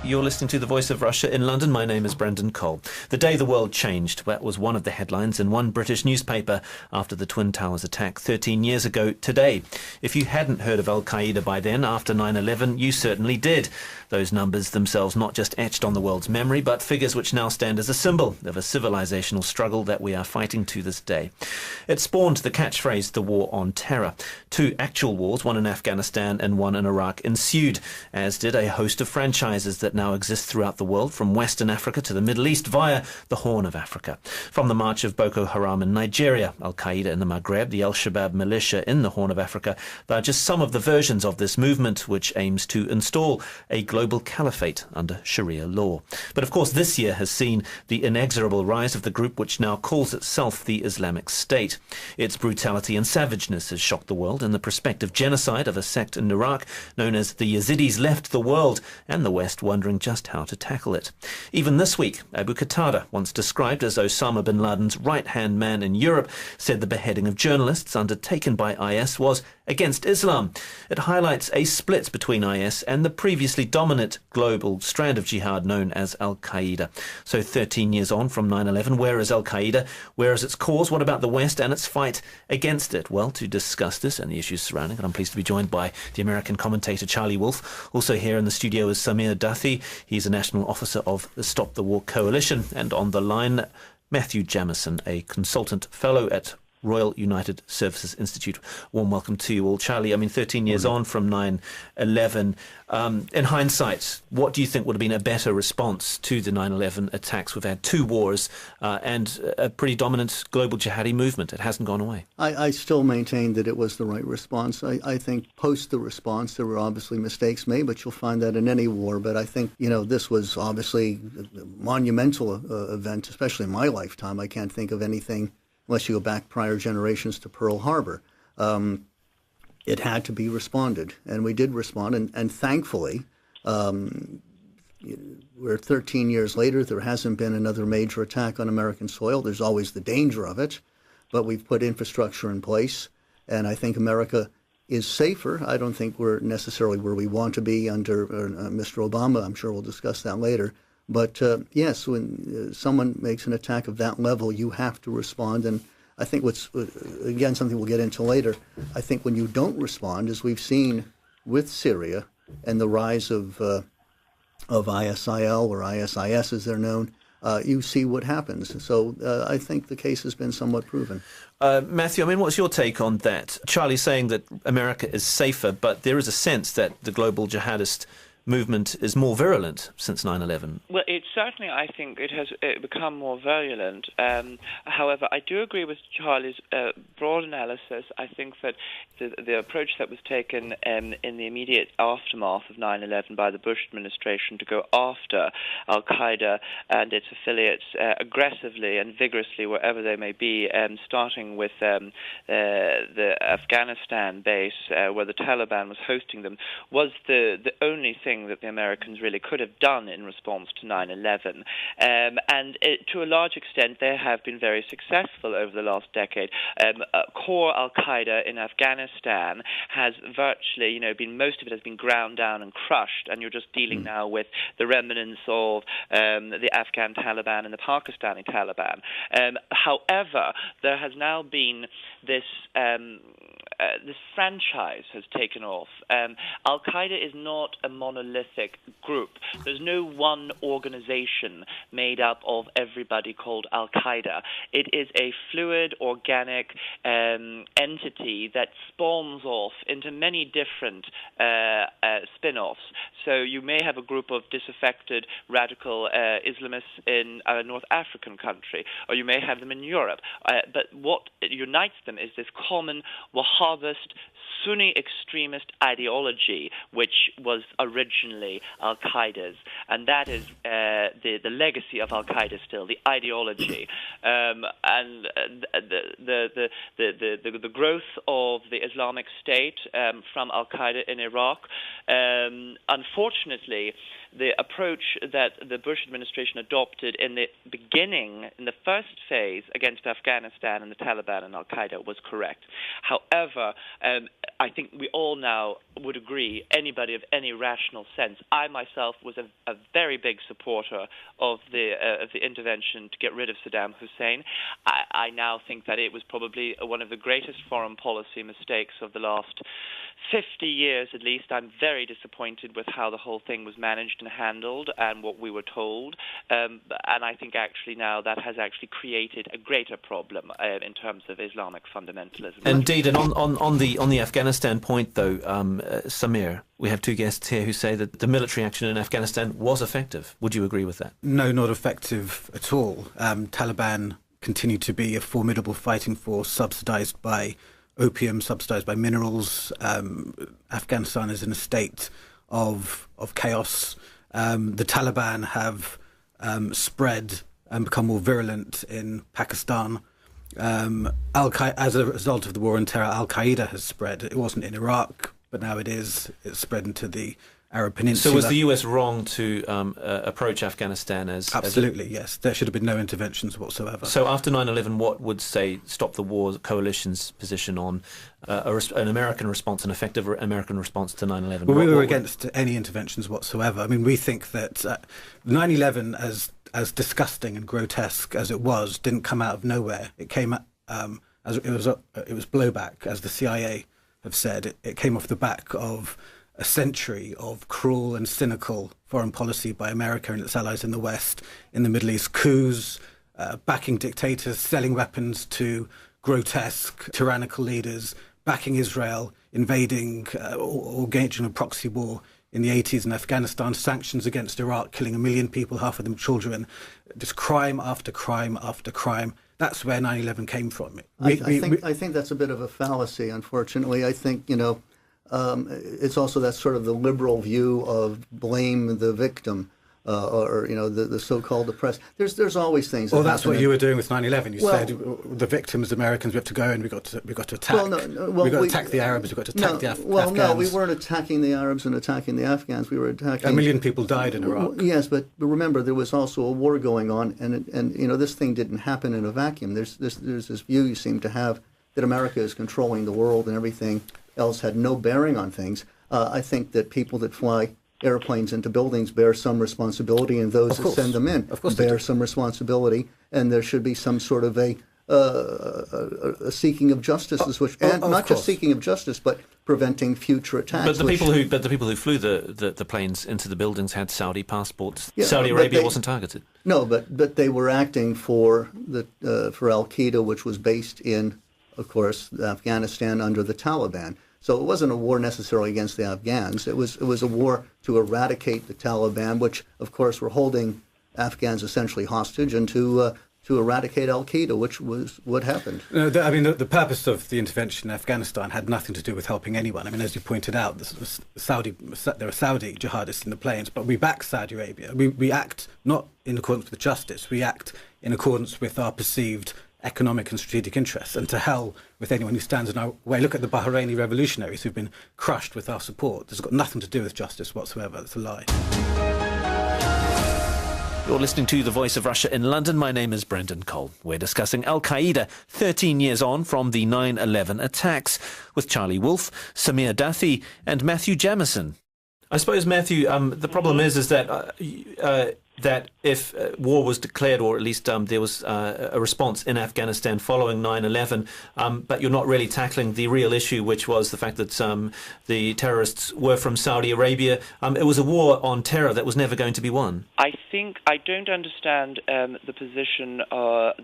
You're listening to The Voice of Russia in London. My name is Brendan Cole. The day the world changed. That was one of the headlines in one British newspaper after the Twin Towers attack 13 years ago today. If you hadn't heard of Al-Qaeda by then, after 9/11, you certainly did. Those numbers themselves not just etched on the world's memory, but figures which now stand as a symbol of a civilizational struggle that we are fighting to this day. It spawned the catchphrase, the war on terror. Two actual wars, one in Afghanistan and one in Iraq, ensued, as did a host of franchises that now exist throughout the world, from Western Africa to the Middle East via the Horn of Africa. From the march of Boko Haram in Nigeria, Al-Qaeda in the Maghreb, the Al-Shabaab militia in the Horn of Africa, they are just some of the versions of this movement which aims to install a global caliphate under Sharia law. But of course this year has seen the inexorable rise of the group which now calls itself the Islamic State. Its brutality and savageness has shocked the world, and the prospective genocide of a sect in Iraq known as the Yazidis left the world and the West wondering just how to tackle it. Even this week, Abu Qatada, once described as Osama bin Laden's right-hand man in Europe, said the beheading of journalists undertaken by IS was against Islam. It highlights a split between IS and the previously dominant global strand of jihad known as Al-Qaeda. So 13 years on from 9/11, where is Al-Qaeda? Where is its cause? What about the West and its fight against it? Well, to discuss this and the issues surrounding it, I'm pleased to be joined by the American commentator Charlie Wolf. Also here in the studio is Samir Dathi. He's a national officer of the Stop the War Coalition. And on the line, Matthew Jamison, a consultant fellow at Royal United Services Institute. Warm welcome to you all. Charlie, 13 years on from 9/11. In hindsight, what do you think would have been a better response to the 9/11 attacks? We've had two wars and a pretty dominant global jihadi movement. It hasn't gone away. I still maintain that it was the right response. I think post the response, there were obviously mistakes made, but you'll find that in any war. But I think, this was obviously a monumental event, especially in my lifetime. I can't think of anything, unless you go back prior generations to Pearl Harbor. It had to be responded, and we did respond, and thankfully, we're 13 years later, there hasn't been another major attack on American soil. There's always the danger of it, but we've put infrastructure in place, and I think America is safer. I don't think we're necessarily where we want to be under Mr. Obama. I'm sure we'll discuss that later. But yes, when someone makes an attack of that level, you have to respond. And I think what's, again, something we'll get into later, I think when you don't respond, as we've seen with Syria and the rise of ISIL, or ISIS as they're known, you see what happens. So I think the case has been somewhat proven. Matthew, what's your take on that? Charlie's saying that America is safer, but there is a sense that the global jihadist movement is more virulent since 9/11. Well, it certainly, I think, it has become more virulent. However, I do agree with Charlie's broad analysis. I think that the approach that was taken in the immediate aftermath of 9/11 by the Bush administration to go after Al-Qaeda and its affiliates aggressively and vigorously wherever they may be, starting with the Afghanistan base where the Taliban was hosting them, was the only thing that the Americans really could have done in response to 9/11. To a large extent, they have been very successful over the last decade. Core Al-Qaeda in Afghanistan has virtually, most of it has been ground down and crushed, and you're just dealing now with the remnants of the Afghan Taliban and the Pakistani Taliban. However, there has now been this franchise has taken off. Al-Qaeda is not a monolithic group. There's no one organization made up of everybody called Al-Qaeda. It is a fluid, organic entity that spawns off into many different spin-offs. So you may have a group of disaffected radical Islamists in a North African country, or you may have them in Europe. But what unites them is this common Wahhabist, Sunni extremist ideology, which was originally Al-Qaeda's, and that is the legacy of Al-Qaeda still, the ideology, and the growth of the Islamic State from Al-Qaeda in Iraq. Unfortunately, the approach that the Bush administration adopted in the beginning, in the first phase against Afghanistan and the Taliban and al-Qaeda was correct. However, I think we all now would agree, anybody of any rational sense, I myself was a very big supporter of the intervention to get rid of Saddam Hussein. I now think that it was probably one of the greatest foreign policy mistakes of the last 50 years at least. I'm very disappointed with how the whole thing was managed and handled and what we were told. And I think actually now that has actually created a greater problem in terms of Islamic fundamentalism. Indeed, and on the Afghanistan point, though, Samir, we have two guests here who say that the military action in Afghanistan was effective. Would you agree with that? No, not effective at all. Taliban continue to be a formidable fighting force, subsidised by opium, subsidised by minerals. Afghanistan is in a state of chaos. The Taliban have spread and become more virulent in Pakistan. As a result of the war on terror, Al-Qaeda has spread. It wasn't in Iraq, but now it is. It's spread into the Arab Peninsula. So was the US wrong to approach Afghanistan as... Absolutely, yes. There should have been no interventions whatsoever. So after 9/11, what would, say, Stop the War coalition's position on an American response, an effective American response to 9/11? Well, we were against any interventions whatsoever. I mean, we think that 9/11, as disgusting and grotesque as it was, didn't come out of nowhere. It came as it was blowback, as the CIA have said. It came off the back of a century of cruel and cynical foreign policy by America and its allies in the West, in the Middle East, coups, backing dictators, selling weapons to grotesque, tyrannical leaders, backing Israel, invading or engaging in a proxy war in the 80s in Afghanistan, sanctions against Iraq, killing 1 million people, half of them children, just crime after crime after crime. That's where 9/11 came from. I think that's a bit of a fallacy, unfortunately. I think, it's also that sort of the liberal view of blame the victim, or the so-called oppressed. There's always things. Well, that's what you were doing with 9/11. You said the victims, Americans, we have to go and we got to attack. We got to attack the Arabs. We got to attack the Afghans. Well, no, we weren't attacking the Arabs and attacking the Afghans. We were attacking. 1 million people died in Iraq. Yes, but remember there was also a war going on, and this thing didn't happen in a vacuum. There's this view you seem to have that America is controlling the world and everything else had no bearing on things. I think that people that fly airplanes into buildings bear some responsibility, and those that send them in bear some responsibility, and there should be some sort of a seeking of justice, not just seeking of justice, but preventing future attacks. But the people who flew the planes into the buildings had Saudi passports. Yeah, Saudi Arabia wasn't targeted. No, but they were acting for Al-Qaeda, which was based in, of course, Afghanistan under the Taliban. So it wasn't a war necessarily against the Afghans. It was a war to eradicate the Taliban, which, of course, were holding Afghans essentially hostage, and to eradicate Al-Qaeda, which was what happened. No, the purpose of the intervention in Afghanistan had nothing to do with helping anyone. I mean, as you pointed out, there are Saudi jihadists in the planes, but we back Saudi Arabia. We act not in accordance with justice. We act in accordance with our perceived economic and strategic interests, and to hell with anyone who stands in our way. Look at the Bahraini revolutionaries who've been crushed with our support. This has got nothing to do with justice whatsoever. It's a lie. You're listening to The Voice of Russia in London. My name is Brendan Cole. We're discussing Al-Qaeda 13 years on from the 9/11 attacks with Charlie Wolfe, Samir Dathi and Matthew Jamison. I suppose, Matthew, the problem is that if war was declared, or at least there was a response in Afghanistan following 9/11, but you're not really tackling the real issue, which was the fact that the terrorists were from Saudi Arabia. It was a war on terror that was never going to be won. I don't understand the position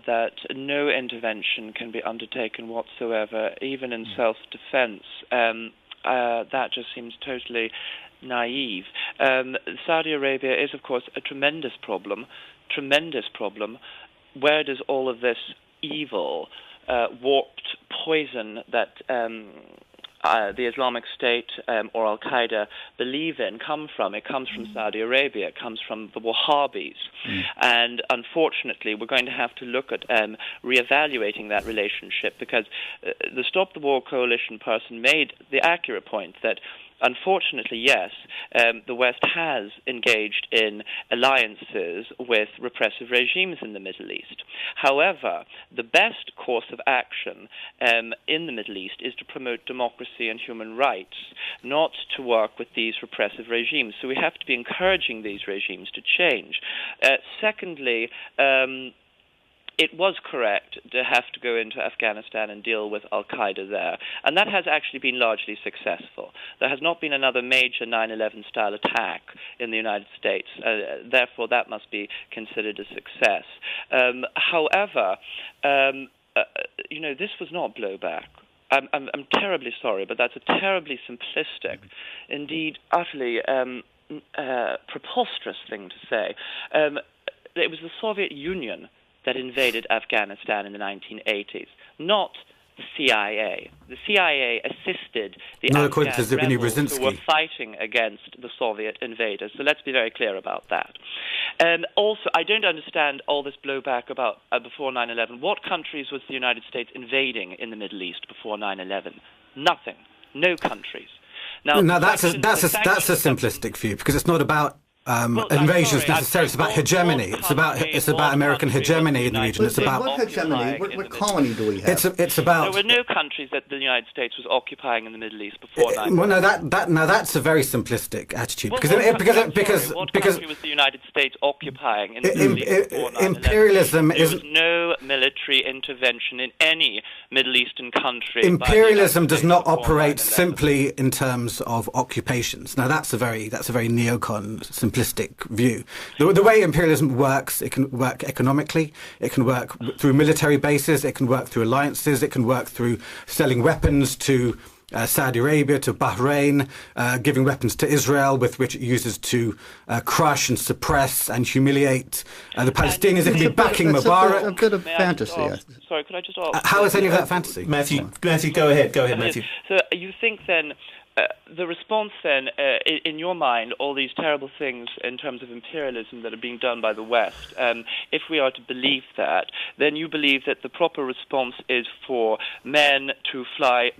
that no intervention can be undertaken whatsoever, even in self-defense. That just seems totally naive. Saudi Arabia is, of course, a tremendous problem. Where does all of this evil, warped poison that the Islamic State or Al-Qaeda believe in come from? It comes from Saudi Arabia. It comes from the Wahhabis. And unfortunately, we're going to have to look at reevaluating that relationship, because the Stop the War Coalition person made the accurate point that unfortunately, yes, the West has engaged in alliances with repressive regimes in the Middle East. However, the best course of action in the Middle East is to promote democracy and human rights, not to work with these repressive regimes. So we have to be encouraging these regimes to change. Secondly, it was correct to have to go into Afghanistan and deal with al-Qaeda there, and that has actually been largely successful. There has not been another major 9/11 style attack in the United States, therefore that must be considered a success. However, this was not blowback. I'm terribly sorry, but that's a terribly simplistic, indeed utterly preposterous thing to say. It was the Soviet Union that invaded Afghanistan in the 1980s, not the CIA. The CIA assisted the Afghan rebels who were fighting against the Soviet invaders. So let's be very clear about that. Also, I don't understand all this blowback about before 9/11. What countries was the United States invading in the Middle East before 9/11? Nothing. No countries. Now that's a simplistic view, because it's not about invasions necessarily. It's about hegemony. It's about American hegemony in the region. It's about what hegemony? What colony do we have? It's about. There were no countries that the United States was occupying in the Middle East before 9/11. Well, no, that's a very simplistic attitude. What country was the United States occupying in the Middle East before 9/11? Imperialism There was no military intervention in any Middle Eastern country. Imperialism does not operate simply in terms of occupations. Now that's a very neocon simplistic view. The way imperialism works, it can work economically, it can work through military bases, it can work through alliances, it can work through selling weapons to Saudi Arabia, to Bahrain, giving weapons to Israel, with which it uses to crush and suppress and humiliate the Palestinians. It can be backing Mubarak. A bit of fantasy. Sorry, could I just ask? How is any of that fantasy? Matthew, go ahead, Matthew. So you think then the response then, in your mind, all these terrible things in terms of imperialism that are being done by the West, if we are to believe that, then you believe that the proper response is for men to fly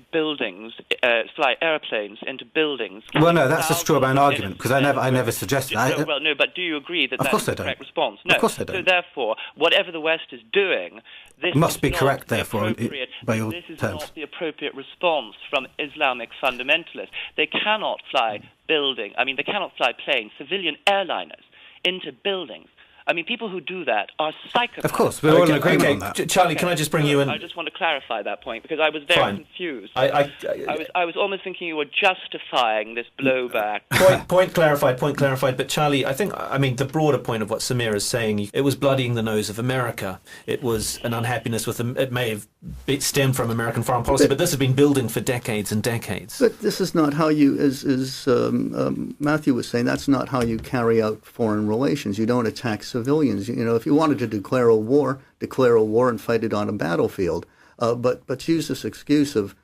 airplanes into buildings. Well, no, that's a straw man argument, because I never suggested that. No, but do you agree that that's the correct response? No. Of course I don't. So therefore, whatever the West is doing, this must be correct, therefore, by your this is terms. not the appropriate response from Islamic fundamentalists. They cannot fly planes, civilian airliners, into buildings. I mean, people who do that are psychopaths. Of course, we're all in agreement on that. Charlie, can I just bring you in? I just want to clarify that point, because I was very confused. I was almost thinking you were justifying this blowback. Point clarified. But Charlie, I mean, the broader point of what Samir is saying, it was bloodying the nose of America. It was an unhappiness with them. It may have stemmed from American foreign policy, but this has been building for decades and decades. But this is not how you, as Matthew was saying, that's not how you carry out foreign relations. You don't attack civilians. If you wanted to declare a war and fight it on a battlefield. But to use this excuse of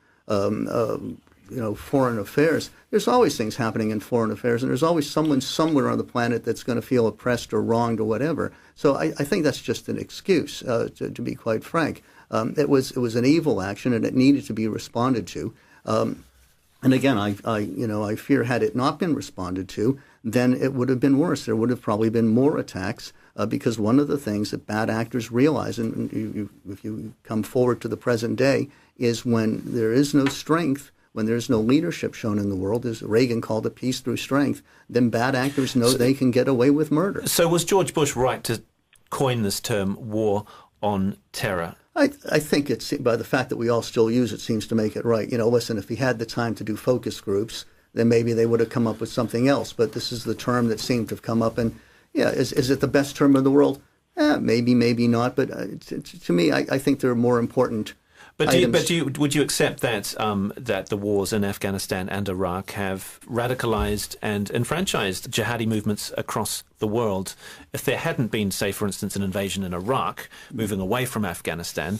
foreign affairs, there's always things happening in foreign affairs, and there's always someone somewhere on the planet that's going to feel oppressed or wronged or whatever. So I think that's just an excuse, to be quite frank. It was an evil action, and it needed to be responded to. And again, I fear had it not been responded to, then it would have been worse. There would have probably been more attacks, because one of the things that bad actors realize, and if you come forward to the present day, is when there is no strength, when there's no leadership shown in the world, as Reagan called it, peace through strength, then bad actors know they can get away with murder. So was George Bush right to coin this term, war on terror? I think it's, by the fact that we all still use it, seems to make it right. Listen, if he had the time to do focus groups, then maybe they would have come up with something else. But this is the term that seemed to have come up. And yeah, is it the best term in the world? Maybe, maybe not. But to me, I think there are more important would you accept that that the wars in Afghanistan and Iraq have radicalized and enfranchised jihadi movements across the world? If there hadn't been, say, for instance, an invasion in Iraq, moving away from Afghanistan,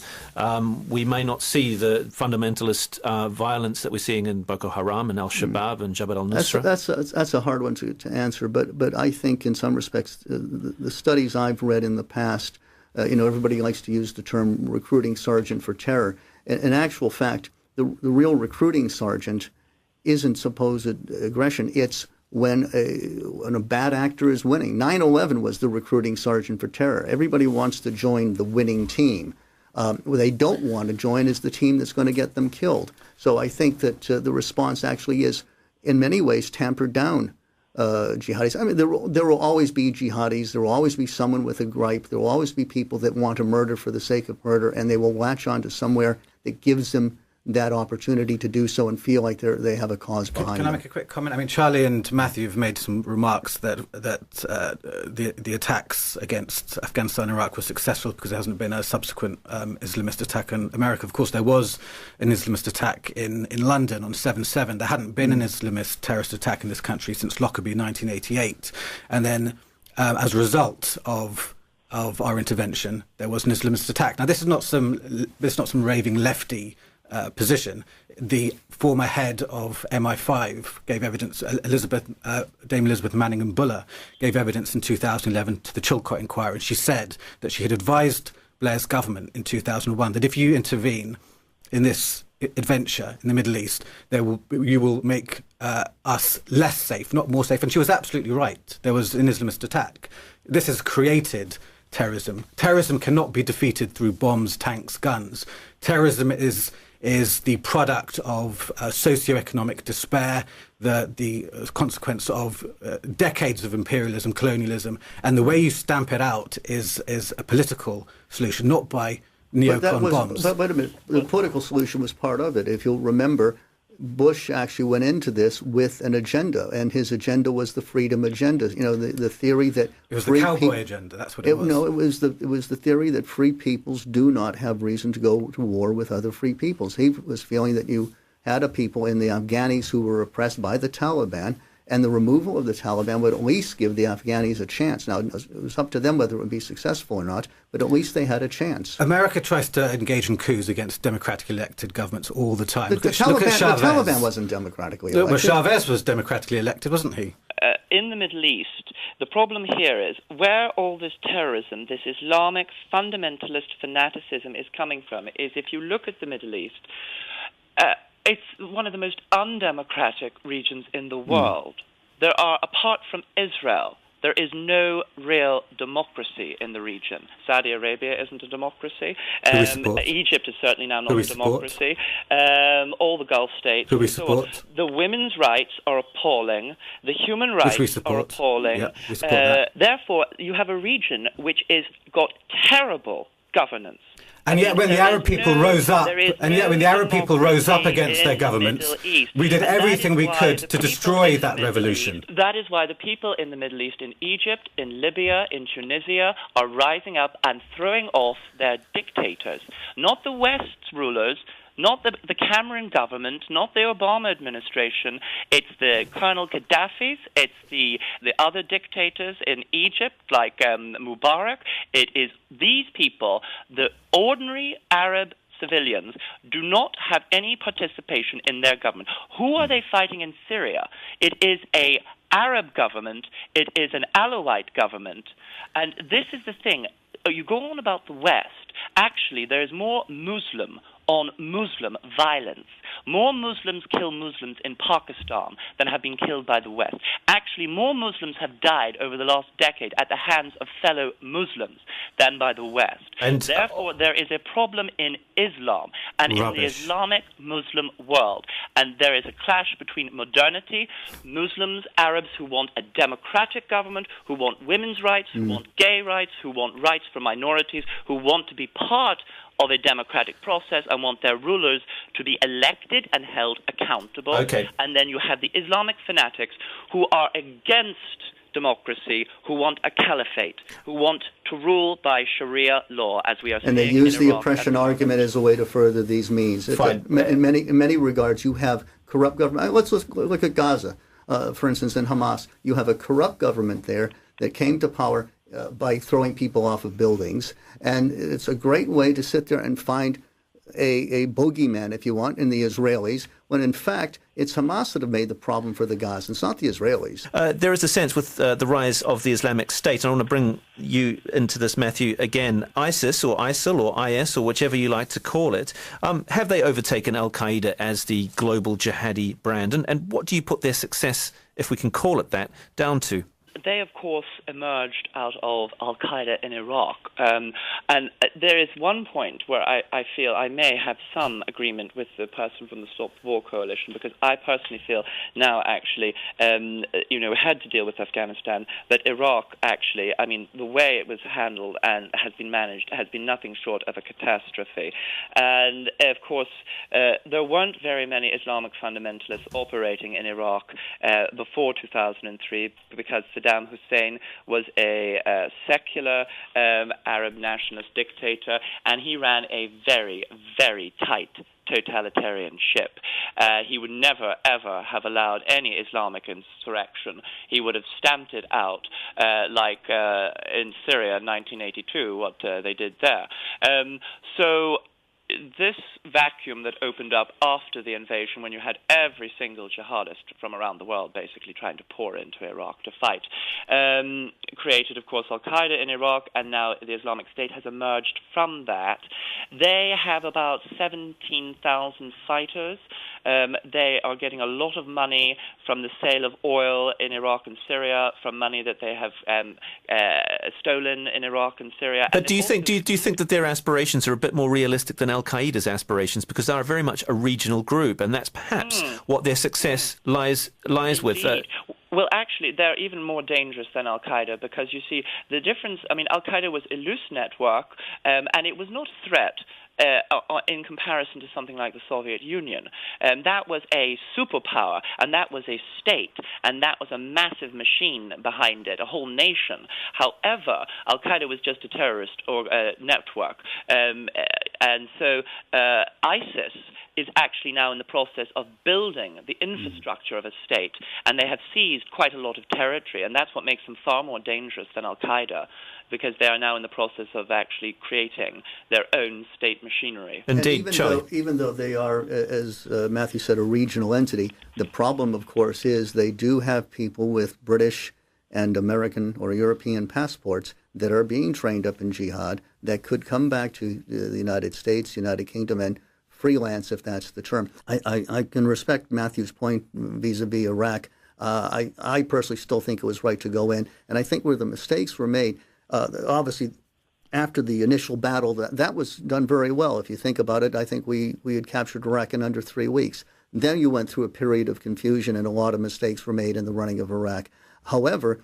we may not see the fundamentalist violence that we're seeing in Boko Haram and Al-Shabaab and Jabhat al-Nusra. That's a hard one to answer, but I think in some respects the studies I've read in the past, everybody likes to use the term recruiting sergeant for terror. In actual fact, the real recruiting sergeant isn't supposed aggression. It's when a bad actor is winning. 9/11 was the recruiting sergeant for terror. Everybody wants to join the winning team. What they don't want to join is the team that's going to get them killed. So I think that the response actually is, in many ways, tampered down jihadis. I mean, there will always be jihadis. There will always be someone with a gripe. There will always be people that want to murder for the sake of murder, and they will latch on to somewhere that gives them that opportunity to do so and feel like they have a cause behind them. Can I make a quick comment? I mean, Charlie and Matthew have made some remarks that the attacks against Afghanistan and Iraq were successful because there hasn't been a subsequent Islamist attack in America. Of course, there was an Islamist attack in London on 7/7. There hadn't been an Islamist terrorist attack in this country since Lockerbie 1988. And then as a result of our intervention, there was an Islamist attack. Now, this is not some raving lefty position. The former head of MI5 gave evidence, Dame Elizabeth Manningham Buller gave evidence in 2011 to the Chilcot inquiry, and she said that she had advised Blair's government in 2001 that if you intervene in this adventure in the Middle East, you will make us less safe, not more safe. And she was absolutely right. There was an Islamist attack. This has created terrorism. Terrorism cannot be defeated through bombs, tanks, guns. Terrorism is the product of socioeconomic despair, the consequence of decades of imperialism, colonialism, and the way you stamp it out is a political solution, not by neocon bombs. But wait a minute, the political solution was part of it. If you'll remember, Bush actually went into this with an agenda, and his agenda was the freedom agenda. You know, the theory that it was the cowboy agenda. That's what it was. No, it was the theory that free peoples do not have reason to go to war with other free peoples. He was feeling that you had a people in the Afghanis who were oppressed by the Taliban, and the removal of the Taliban would at least give the Afghanis a chance. Now, it was up to them whether it would be successful or not, but at least they had a chance. America tries to engage in coups against democratically elected governments all the time. The Taliban wasn't democratically elected. Well, Chavez was democratically elected, wasn't he? In the Middle East, the problem here is where all this terrorism, this Islamic fundamentalist fanaticism is coming from, is if you look at the Middle East, it's one of the most undemocratic regions in the world. There are, apart from Israel, there is no real democracy in the region. Saudi Arabia isn't a democracy. Egypt is certainly now not a democracy. All the Gulf states. Who we support. The women's rights are appalling. The human rights are appalling. Yeah, we support that. Therefore, you have a region which is got terrible governance. And yet, when the Arab people rose up, against their governments, we did everything we could to destroy that revolution. That is why the people in the Middle East, in Egypt, in Libya, in Tunisia, are rising up and throwing off their dictators. Not the West's rulers, not the Cameron government, not the Obama administration. It's the Colonel Gaddafi's. It's the other dictators in Egypt, like Mubarak. It is these people, the ordinary Arab civilians, do not have any participation in their government. Who are they fighting in Syria? It is a Arab government. It is an Alawite government. And this is the thing. You go on about the West. Actually, there is more Muslim on Muslim violence. More Muslims kill Muslims in Pakistan than have been killed by the West. Actually, more Muslims have died over the last decade at the hands of fellow Muslims than by the West. And therefore, there is a problem in Islam and in the Islamic Muslim world. And there is a clash between modernity, Muslims, Arabs who want a democratic government, who want women's rights, who want gay rights, who want rights for minorities, who want to be part of a democratic process and want their rulers to be elected and held accountable. Okay. And then you have the Islamic fanatics who are against democracy, who want a caliphate, who want to rule by Sharia law, as we are seeing in Iraq. And they use the oppression argument as a way to further these means. Fine. In many regards, you have corrupt government. Let's look at Gaza, for instance, in Hamas. You have a corrupt government there that came to power by throwing people off of buildings. And it's a great way to sit there and find a bogeyman, if you want, in the Israelis, when in fact it's Hamas that have made the problem for the Gazans, it's not the Israelis. There is a sense with the rise of the Islamic State, and I want to bring you into this, Matthew, again, ISIS or ISIL or IS or whichever you like to call it, have they overtaken Al-Qaeda as the global jihadi brand? And what do you put their success, if we can call it that, down to? They, of course, emerged out of Al-Qaeda in Iraq. And there is one point where I feel I may have some agreement with the person from the Stop the War Coalition, because I personally feel now, actually, we had to deal with Afghanistan, but Iraq, actually, I mean, the way it was handled and has been managed has been nothing short of a catastrophe. And, of course, there weren't very many Islamic fundamentalists operating in Iraq before 2003, because Saddam Hussein was a secular Arab nationalist dictator, and he ran a very, very tight totalitarian ship. He would never, ever have allowed any Islamic insurrection. He would have stamped it out, like in Syria in 1982, what they did there. So this vacuum that opened up after the invasion, when you had every single jihadist from around the world basically trying to pour into Iraq to fight, created, of course, Al-Qaeda in Iraq, and now the Islamic State has emerged from that. They have about 17,000 fighters. They are getting a lot of money from the sale of oil in Iraq and Syria, from money that they have stolen in Iraq and Syria. But do you think that their aspirations are a bit more realistic than Al-Qaeda's aspirations, because they are very much a regional group, and that's perhaps what their success lies with? Well, actually, they're even more dangerous than Al-Qaeda, because you see the difference. I mean, Al-Qaeda was a loose network, and it was not a threat in comparison to something like the Soviet Union. That was a superpower, and that was a state, and that was a massive machine behind it, a whole nation. However, Al-Qaeda was just a terrorist network. And so ISIS is actually now in the process of building the infrastructure of a state, and they have seized quite a lot of territory, and that's what makes them far more dangerous than Al-Qaeda, because they are now in the process of actually creating their own state machinery. Indeed, even though they are, as Matthew said, a regional entity, the problem, of course, is they do have people with British and American or European passports that are being trained up in jihad that could come back to the United States, United Kingdom, and freelance, if that's the term. I can respect Matthew's point vis-a-vis Iraq. I personally still think it was right to go in, and I think where the mistakes were made, obviously, after the initial battle, that was done very well. If you think about it, I think we had captured Iraq in under 3 weeks. Then you went through a period of confusion, and a lot of mistakes were made in the running of Iraq. However,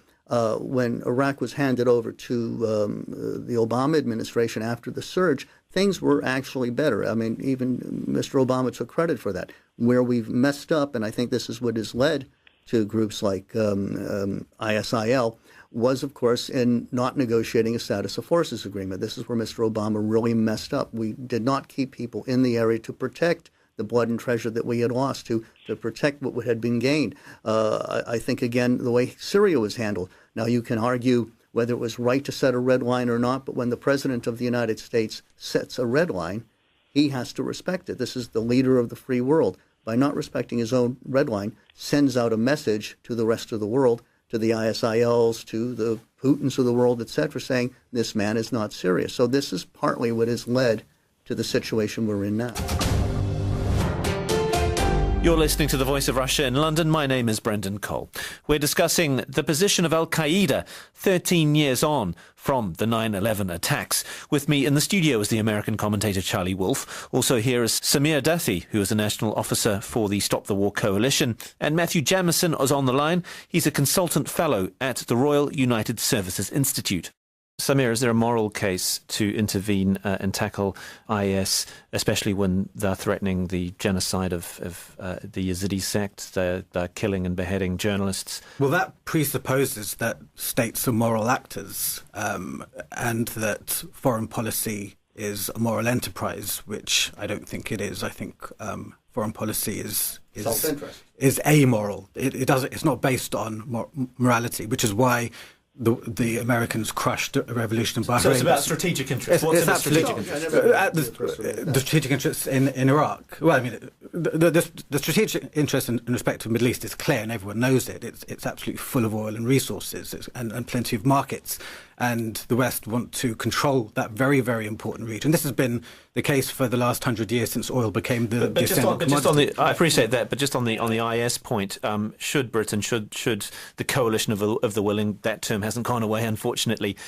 when Iraq was handed over to the Obama administration after the surge, things were actually better. I mean, even Mr. Obama took credit for that. Where we've messed up, and I think this is what has led to groups like ISIL, was, of course, in not negotiating a status of forces agreement. This is where Mr. Obama really messed up. We did not keep people in the area to protect the blood and treasure that we had lost, to protect what had been gained. I think, again, the way Syria was handled. Now, you can argue whether it was right to set a red line or not, but when the President of the United States sets a red line, he has to respect it. This is the leader of the free world. By not respecting his own red line, sends out a message to the rest of the world, to the ISILs, to the Putins of the world, etc., saying this man is not serious. So this is partly what has led to the situation we're in now. You're listening to The Voice of Russia in London. My name is Brendan Cole. We're discussing the position of Al-Qaeda 13 years on from the 9/11 attacks. With me in the studio is the American commentator Charlie Wolf. Also here is Samir Dathi, who is a national officer for the Stop the War Coalition. And Matthew Jamison is on the line. He's a consultant fellow at the Royal United Services Institute. Samir, is there a moral case to intervene and tackle IS, especially when they're threatening the genocide of the Yazidi sect? They're killing and beheading journalists. Well, that presupposes that states are moral actors and that foreign policy is a moral enterprise, which I don't think it is. I think foreign policy is self-interest. Is amoral. It's not based on morality, which is why the Americans crushed a revolution in Bahrain. So it's about strategic interests. What's in the strategic interests? The strategic interests in Iraq. Well, I mean, the strategic interest in respect to the Middle East is clear, and everyone knows it. It's absolutely full of oil and resources, and plenty of markets. And the West want to control that very, very important region. This has been the case for the last 100 years since oil became the ascendant commodity. I appreciate that, but just on the IS point, should Britain, should the coalition of the willing, that term hasn't gone away, unfortunately,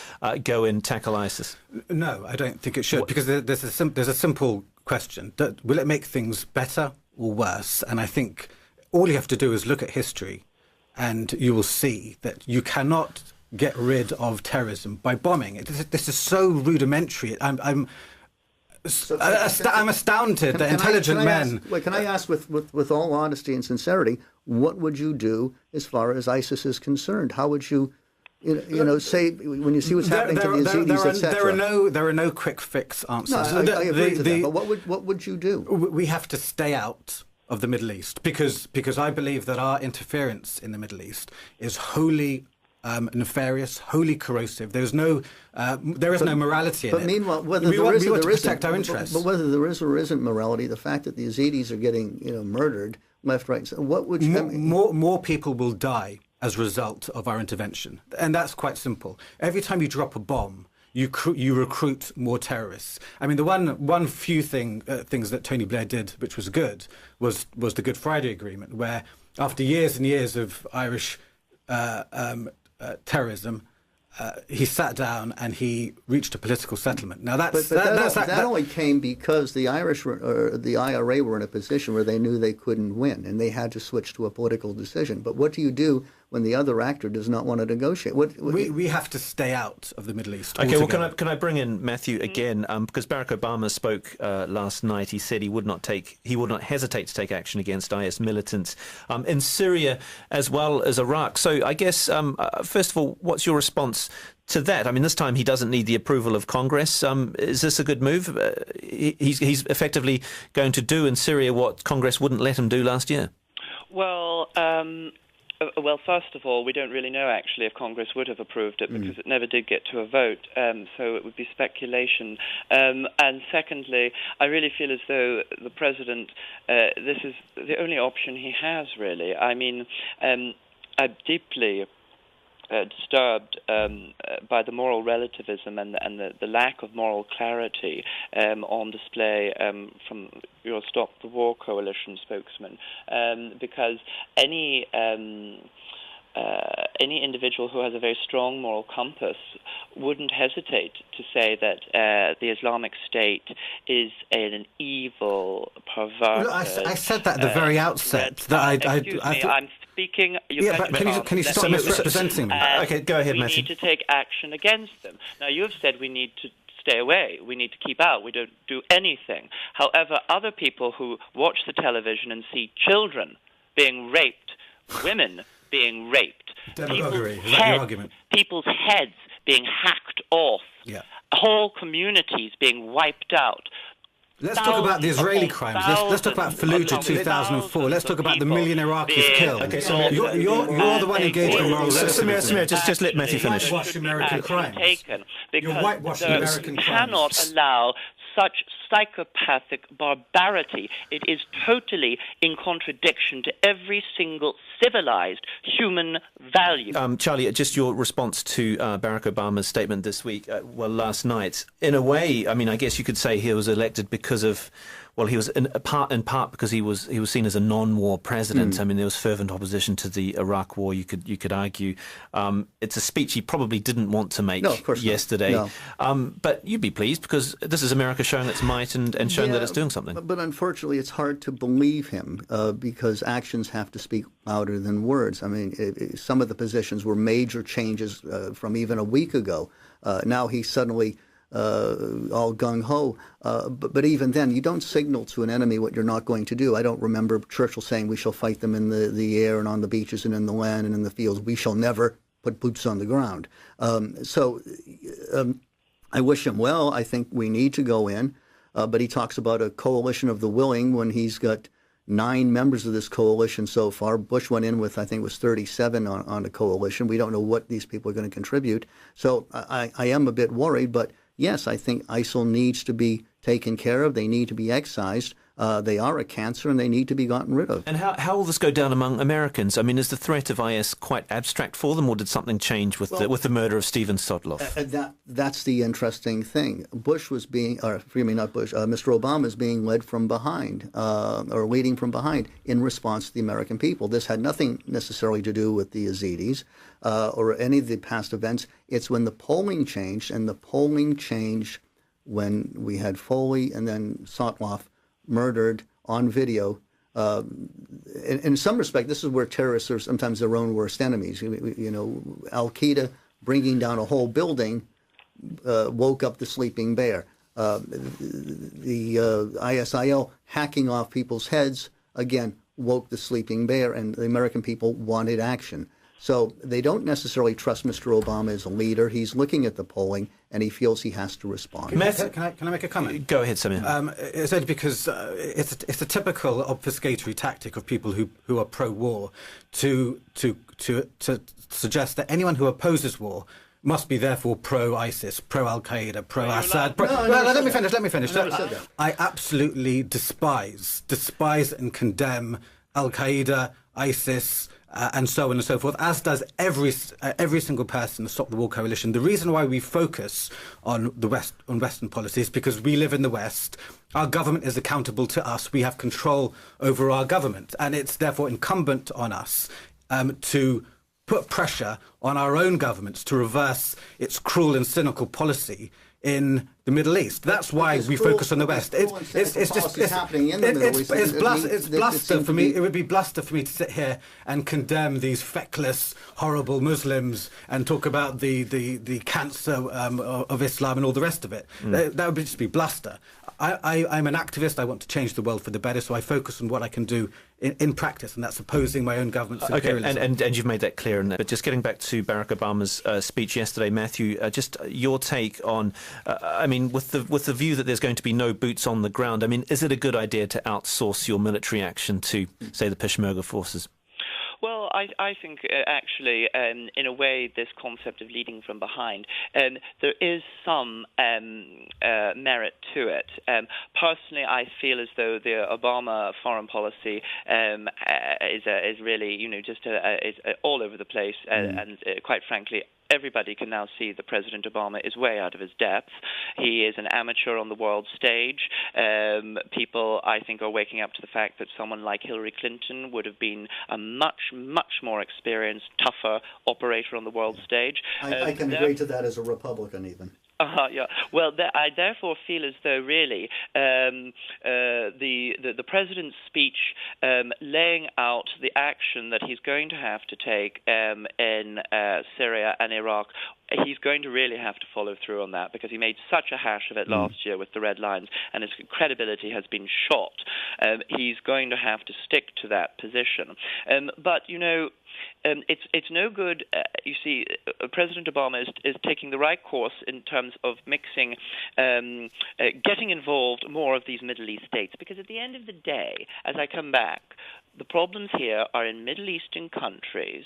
go and tackle ISIS? No, I don't think it should, because there's a simple question: will it make things better or worse? And I think all you have to do is look at history, and you will see that you cannot get rid of terrorism by bombing. This is so rudimentary. I'm astounded that intelligent men... Can I ask with all honesty and sincerity, what would you do as far as ISIS is concerned? How would you say, when you see what's happening to the Yazidis, etc.? There are no quick fix answers. No, I agree to that, but what would you do? We have to stay out of the Middle East because I believe that our interference in the Middle East is wholly nefarious, wholly corrosive. There is no morality in it. But meanwhile, whether we there is or want there to protect isn't, our interests. But whether there is or isn't morality, the fact that the Yazidis are getting murdered left, right, and center, what would you... More people will die as a result of our intervention, and that's quite simple. Every time you drop a bomb, you recruit more terrorists. I mean, the one few things that Tony Blair did, which was good, was the Good Friday Agreement, where after years and years of Irish terrorism, he sat down and he reached a political settlement. Now that only came because the Irish or the IRA were in a position where they knew they couldn't win, and they had to switch to a political decision. But what do you do when the other actor does not want to negotiate? We have to stay out of the Middle East. Okay, altogether. Well, can I bring in Matthew again? Because Barack Obama spoke last night. He said he would not hesitate to take action against IS militants in Syria as well as Iraq. So I guess first of all, what's your response to that? I mean, this time he doesn't need the approval of Congress. Is this a good move? He's effectively going to do in Syria what Congress wouldn't let him do last year. Well, first of all, we don't really know, actually, if Congress would have approved it because it never did get to a vote, so it would be speculation. And secondly, I really feel as though the President, this is the only option he has, really. I mean, I'm deeply disturbed by the moral relativism and the lack of moral clarity on display from your Stop the War Coalition spokesman, because any individual who has a very strong moral compass wouldn't hesitate to say that the Islamic State is an evil, perverted... Look, I said that at the very outset. I'm speaking... Can you stop misrepresenting me? Okay, go ahead, Matthew. We need to take action against them. Now, you have said we need to stay away. We need to keep out. We don't do anything. However, other people who watch the television and see children being raped, women being raped, people's heads being hacked off, whole communities being wiped out. Let's talk about the Israeli crimes. Let's talk about Fallujah 2004. Let's talk about the million Iraqis killed. Okay, so you're the one engaged in moral relativism. Samir, just let Matthew finish. You whitewash American crimes. You're whitewashing American crimes. Cannot allow such psychopathic barbarity. It is totally in contradiction to every single civilized human value. Charlie, just your response to Barack Obama's statement this week, last night. In a way, I mean, I guess you could say he was elected because of... Well, he was in part because he was seen as a non-war president. I mean, there was fervent opposition to the Iraq war. You could argue it's a speech he probably didn't want to make yesterday. No. But you'd be pleased because this is America showing its might and showing that it's doing something. But unfortunately, it's hard to believe him because actions have to speak louder than words. I mean, some of the positions were major changes from even a week ago. Now he's suddenly all gung-ho. But even then, you don't signal to an enemy what you're not going to do. I don't remember Churchill saying we shall fight them in the air and on the beaches and in the land and in the fields. We shall never put boots on the ground. I wish him well. I think we need to go in. But he talks about a coalition of the willing when he's got 9 members of this coalition so far. Bush went in with, I think it was 37 on the coalition. We don't know what these people are going to contribute. So I am a bit worried, but yes, I think ISIL needs to be taken care of. They need to be excised. They are a cancer and they need to be gotten rid of. And how will this go down among Americans? I mean, is the threat of IS quite abstract for them, or did something change with the murder of Steven Sotloff? That's the interesting thing. Bush was being, or forgive me, not Bush, Mr. Obama is being led from behind, or leading from behind in response to the American people. This had nothing necessarily to do with the Yazidis or any of the past events. It's when the polling changed, and the polling changed when we had Foley and then Sotloff murdered on video. In some respect, this is where terrorists are sometimes their own worst enemies. You know, Al-Qaeda bringing down a whole building woke up the sleeping bear. The ISIL hacking off people's heads, again, woke the sleeping bear, and the American people wanted action. So they don't necessarily trust Mr. Obama as a leader. He's looking at the polling, and he feels he has to respond. Can I make a comment? Go ahead, Samir. It's only because it's a typical obfuscatory tactic of people who are pro-war to suggest that anyone who opposes war must be therefore pro-ISIS, pro-Al-Qaeda, pro-Assad. Let me finish. I absolutely despise and condemn Al-Qaeda, ISIS, and so on and so forth, as does every single person in the Stop the War Coalition. The reason why we focus on Western policy is because we live in the West. Our government is accountable to us. We have control over our government, and it's therefore incumbent on us to put pressure on our own governments to reverse its cruel and cynical policy in the Middle East. That's why we focus on the West. It's bluster for me. It would be bluster for me to sit here and condemn these feckless, horrible Muslims and talk about the cancer of Islam and all the rest of it. That would just be bluster. I'm an activist. I want to change the world for the better, so I focus on what I can do in practice, and that's opposing my own government's imperialism. Okay, and you've made that clear. But just getting back to Barack Obama's speech yesterday, Matthew, just your take on, I mean, with the view that there's going to be no boots on the ground, I mean, is it a good idea to outsource your military action to, say, the Peshmerga forces? Well, I think actually, in a way, this concept of leading from behind, there is some merit to it. Personally, I feel as though the Obama foreign policy is really, is all over the place, and quite frankly, everybody can now see that President Obama is way out of his depth. He is an amateur on the world stage. People, I think, are waking up to the fact that someone like Hillary Clinton would have been a much, much more experienced, tougher operator on the world stage. I can agree to that as a Republican, even. Yeah. Well, I therefore feel as though really the president's speech laying out the action that he's going to have to take in Syria and Iraq, he's going to really have to follow through on that, because he made such a hash of it last year with the red lines, and his credibility has been shot. He's going to have to stick to that position. But, it's no good. You see, President Obama is taking the right course in terms of mixing, getting involved more of these Middle East states, because at the end of the day, as I come back, the problems here are in Middle Eastern countries,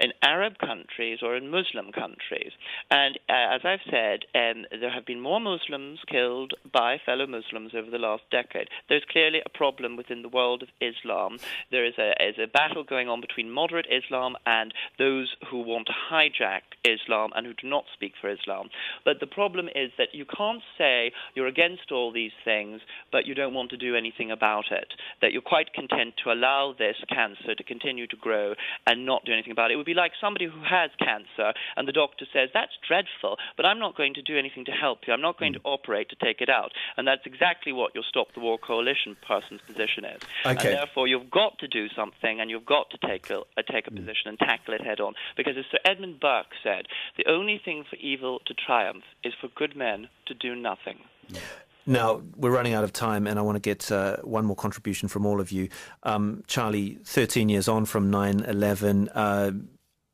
in Arab countries, or in Muslim countries. And as I've said, there have been more Muslims killed by fellow Muslims over the last decade. There's clearly a problem within the world of Islam. There is a battle going on between moderate Islam and those who want to hijack Islam and who do not speak for Islam. But the problem is that you can't say you're against all these things, but you don't want to do anything about it, that you're quite content to allow this cancer to continue to grow and not do anything about it. It would be like somebody who has cancer and the doctor says, that's dreadful, but I'm not going to do anything to help you. I'm not going to operate to take it out. And that's exactly what your Stop the War Coalition person's position is. Okay. And therefore, you've got to do something, and you've got to take a position and tackle it head on. Because as Sir Edmund Burke said, the only thing for evil to triumph is for good men to do nothing. Now, we're running out of time, and I want to get one more contribution from all of you. Charlie, 13 years on from 9/11,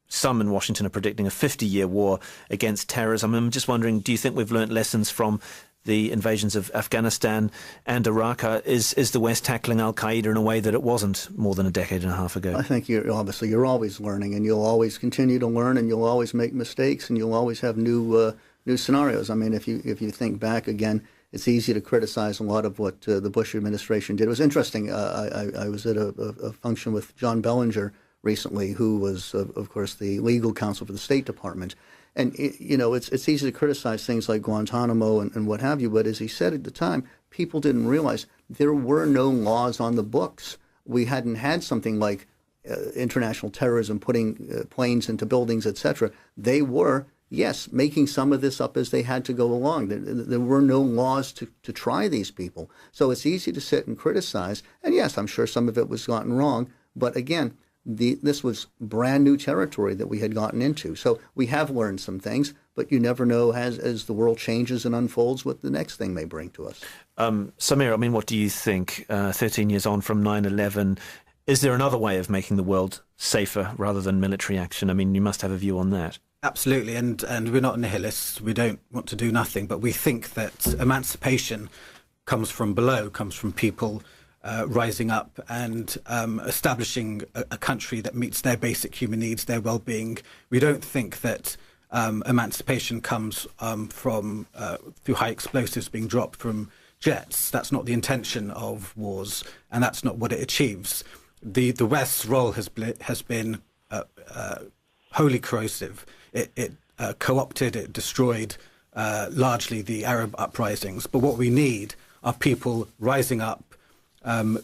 some in Washington are predicting a 50-year war against terrorism. I'm just wondering, do you think we've learnt lessons from the invasions of Afghanistan and Iraq? Is the West tackling Al-Qaeda in a way that it wasn't more than a decade and a half ago? I think you're always learning, and you'll always continue to learn, and you'll always make mistakes, and you'll always have new scenarios. I mean, if you think back again, it's easy to criticize a lot of what the Bush administration did. It was interesting. I was at a function with John Bellinger recently, who was, of course, the legal counsel for the State Department. And, it's easy to criticize things like Guantanamo and what have you, but as he said at the time, people didn't realize there were no laws on the books. We hadn't had something like international terrorism, putting planes into buildings, etc. They were, yes, making some of this up as they had to go along. There were no laws to try these people. So it's easy to sit and criticize. And yes, I'm sure some of it was gotten wrong. But again, this was brand new territory that we had gotten into. So we have learned some things, but you never know as the world changes and unfolds what the next thing may bring to us. Samir, I mean, what do you think 13 years on from 9/11? Is there another way of making the world safer rather than military action? I mean, you must have a view on that. Absolutely, and we're not nihilists. We don't want to do nothing, but we think that emancipation comes from below, comes from people rising up and establishing a country that meets their basic human needs, their well-being. We don't think that emancipation comes from through high explosives being dropped from jets. That's not the intention of wars, and that's not what it achieves. The West's role has been wholly corrosive. It co-opted, it destroyed largely the Arab uprisings. But what we need are people rising up,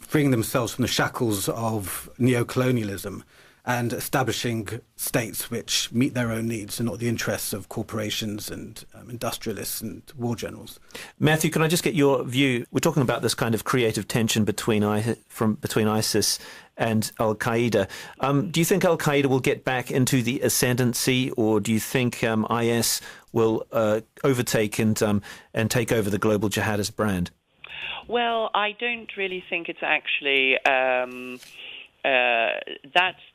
freeing themselves from the shackles of neocolonialism and establishing states which meet their own needs and not the interests of corporations and industrialists and war generals. Matthew, can I just get your view? We're talking about this kind of creative tension between ISIS and Al-Qaeda. Do you think Al-Qaeda will get back into the ascendancy, or do you think IS will overtake and take over the global jihadist brand? Well, I don't really think it's actually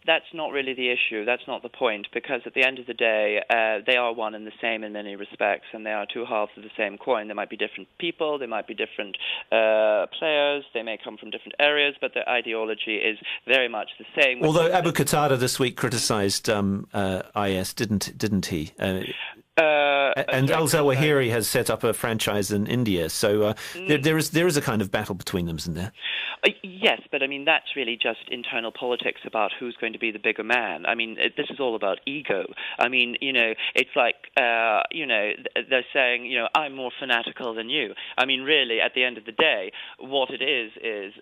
that's not really the issue. That's not the point, because at the end of the day, they are one and the same in many respects, and they are two halves of the same coin. There might be different people, there might be different players, they may come from different areas, but their ideology is very much the same. Although Abu Qatada this week criticised IS, didn't he? And al-Zawahiri has set up a franchise in India, so there is a kind of battle between them, isn't there? Yes, but I mean that's really just internal politics about who's going to be the bigger man. I mean this is all about ego. I mean it's like they're saying I'm more fanatical than you. I mean really at the end of the day what it is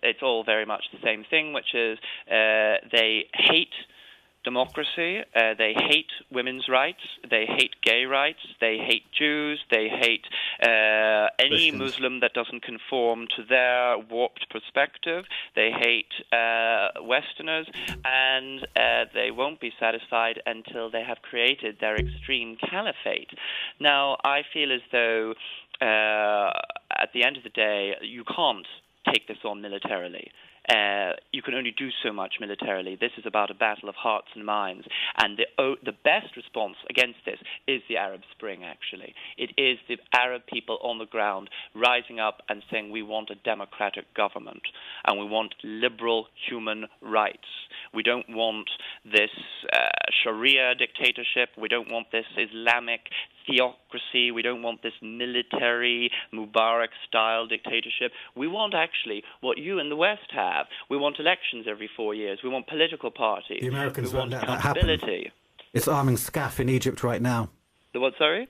it's all very much the same thing, which is they hate democracy, they hate women's rights, they hate gay rights, they hate Jews, they hate any Christians. Muslim that doesn't conform to their warped perspective, they hate Westerners, and they won't be satisfied until they have created their extreme caliphate. Now, I feel as though at the end of the day, you can't take this on militarily. You can only do so much militarily. This is about a battle of hearts and minds. And the best response against this is the Arab Spring, actually. It is the Arab people on the ground rising up and saying we want a democratic government and we want liberal human rights. We don't want this Sharia dictatorship. We don't want this Islamic theocracy. We don't want this military Mubarak-style dictatorship. We want actually what you in the West have. We want elections every 4 years. We want political parties. The Americans we won't want let that happen. accountability. It's arming SCAF in Egypt right now. The what, sorry?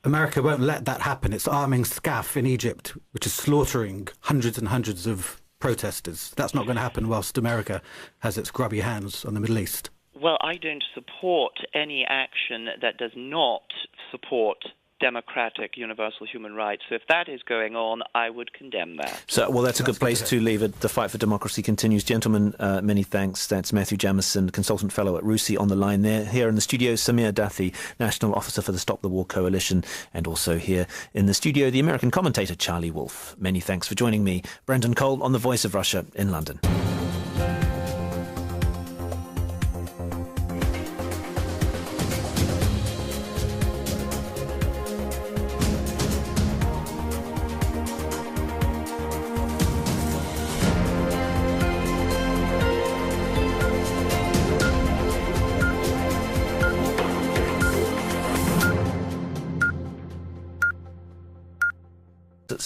America won't let that happen. It's arming SCAF in Egypt, which is slaughtering hundreds and hundreds of protesters. That's not going to happen whilst America has its grubby hands on the Middle East. Well, I don't support any action that does not support democratic universal human rights. So if that is going on, I would condemn that. So, well, that's a good place to leave it. The fight for democracy continues. Gentlemen, many thanks. That's Matthew Jamison, Consultant Fellow at RUSI on the line there. Here in the studio, Samir Dathi, National Officer for the Stop the War Coalition. And also here in the studio, the American commentator, Charlie Wolf. Many thanks for joining me. Brendan Cole on The Voice of Russia in London.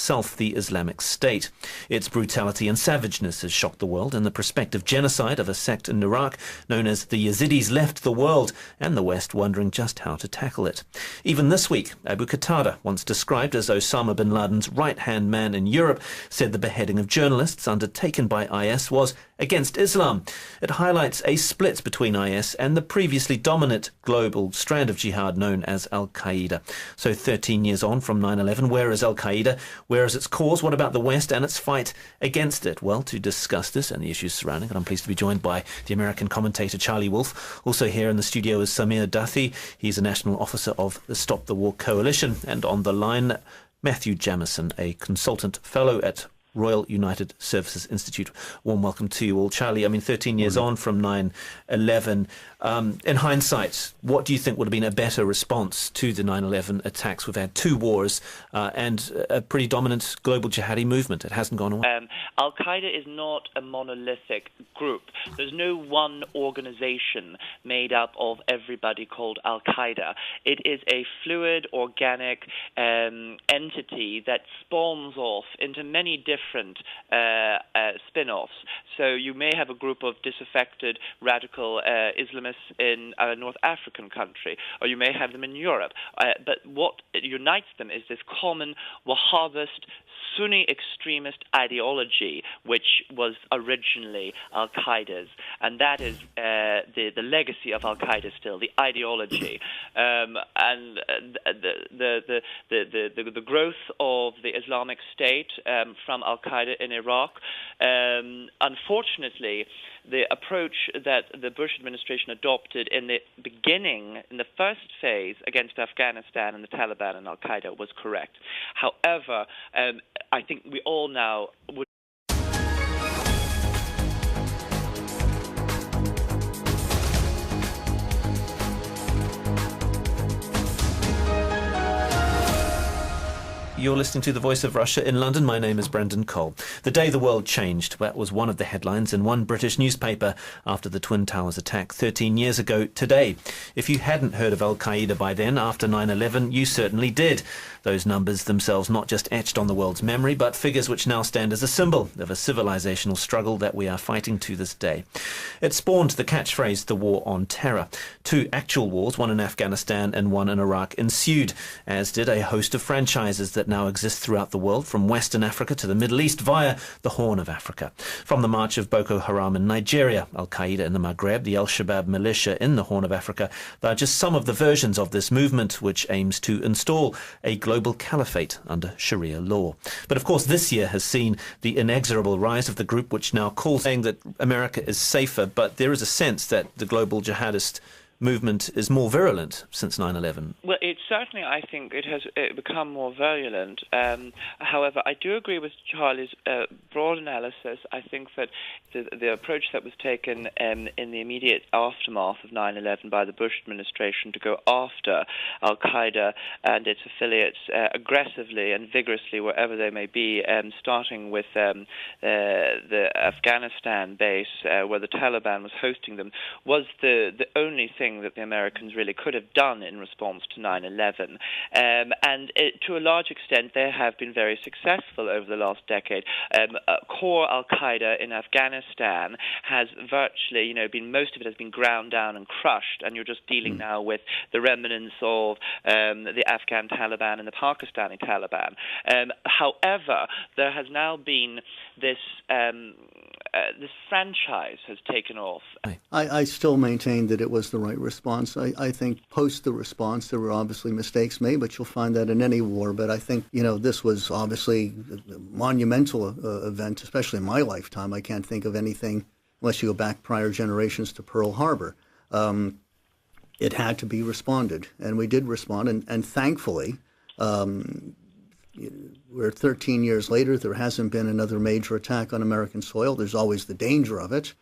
itself the Islamic State. Its brutality and savageness has shocked the world, and the prospective genocide of a sect in Iraq known as the Yazidis left the world and the West wondering just how to tackle it. Even this week, Abu Qatada, once described as Osama bin Laden's right-hand man in Europe, said the beheading of journalists undertaken by IS was against Islam. It highlights a split between IS and the previously dominant global strand of jihad known as Al-Qaeda. So 13 years on from 9/11, where is Al-Qaeda? Where is its cause? What about the West and its fight against it? Well, to discuss this and the issues surrounding it, I'm pleased to be joined by the American commentator Charlie Wolf. Also here in the studio is Samir Dathi. He's a national officer of the Stop the War Coalition. And on the line, Matthew Jamison, a consultant fellow at Royal United Services Institute. Warm welcome to you all. Charlie, 13 years on from 9/11. In hindsight, what do you think would have been a better response to the 9/11 attacks? We've had two wars and a pretty dominant global jihadi movement. It hasn't gone away. Al-Qaeda is not a monolithic group. There's no one organization made up of everybody called Al-Qaeda. It is a fluid, organic entity that spawns off into many different spin-offs. So you may have a group of disaffected radical Islamists in a North African country, or you may have them in Europe. But what unites them is this common Wahhabist, Sunni extremist ideology, which was originally Al-Qaeda's, and that is the legacy of Al-Qaeda still, the ideology, and the growth of the Islamic State from Al-Qaeda in Iraq. Unfortunately, the approach that the Bush administration adopted in the beginning, in the first phase, against Afghanistan and the Taliban and Al-Qaeda was correct. However, I think we all now would. You're listening to The Voice of Russia in London. My name is Brendan Cole. The day the world changed. That was one of the headlines in one British newspaper after the Twin Towers attack 13 years ago today. If you hadn't heard of Al-Qaeda by then, after 9/11, you certainly did. Those numbers themselves not just etched on the world's memory, but figures which now stand as a symbol of a civilizational struggle that we are fighting to this day. It spawned the catchphrase, the war on terror. Two actual wars, one in Afghanistan and one in Iraq, ensued, as did a host of franchises that now exist throughout the world, from Western Africa to the Middle East via the Horn of Africa. From the march of Boko Haram in Nigeria, Al-Qaeda in the Maghreb, the Al-Shabaab militia in the Horn of Africa, they are just some of the versions of this movement which aims to install a global caliphate under Sharia law. But of course this year has seen the inexorable rise of the group which now calls, saying that America is safer, but there is a sense that the global jihadist movement is more virulent since 9/11. Well, it certainly, I think, it has become more virulent. However, I do agree with Charlie's broad analysis. I think that the approach that was taken in the immediate aftermath of 9/11 by the Bush administration to go after Al-Qaeda and its affiliates aggressively and vigorously wherever they may be, starting with the Afghanistan base where the Taliban was hosting them, was the only thing that the Americans really could have done in response to 9/11. To a large extent, they have been very successful over the last decade. Core Al-Qaeda in Afghanistan has virtually, most of it has been ground down and crushed, and you're just dealing now with the remnants of the Afghan Taliban and the Pakistani Taliban. However, there has now been this franchise has taken off. I still maintain that it was the right response. I think post the response, there were obviously mistakes made, but you'll find that in any war. But I think, this was obviously a monumental event, especially in my lifetime. I can't think of anything, unless you go back prior generations to Pearl Harbor. It had to be responded, and we did respond. And thankfully, we're 13 years later. There hasn't been another major attack on American soil. There's always the danger of it,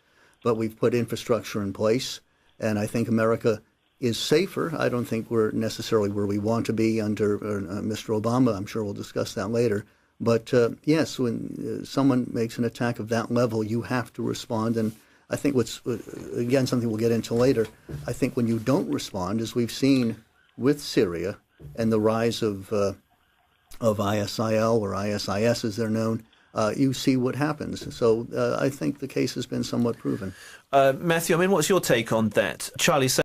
but we've put infrastructure in place, and I think America is safer. I don't think we're necessarily where we want to be under Mr. Obama. I'm sure we'll discuss that later. But yes, when someone makes an attack of that level, you have to respond. And I think again, something we'll get into later, I think when you don't respond, as we've seen with Syria and the rise of of ISIL, or ISIS as they're known, you see what happens. So I think the case has been somewhat proven. Matthew, I mean, what's your take on that? Charlie